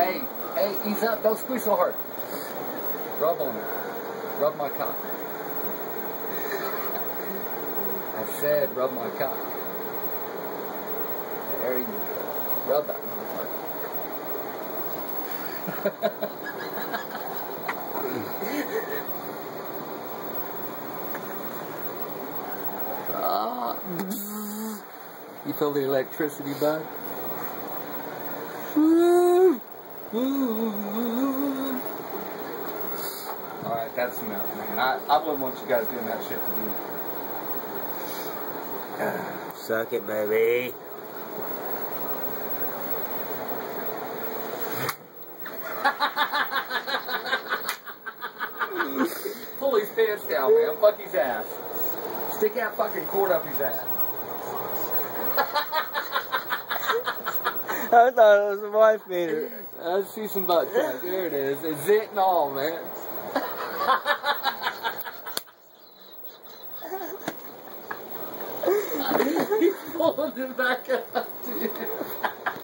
Hey, ease up. Don't squeeze so hard. Rub on it. Rub my cock. I said rub my cock. There you go. Rub that motherfucker. You feel the electricity, bud? Alright, that's enough, man. I wouldn't want you guys doing that shit to me. Suck it, baby. Pull his pants down, man. Fuck his ass. Stick that fucking cord up his ass. I thought it was a wife beater. I see some butt crack. There it is. It's it and all, man. He's pulling it back up, dude.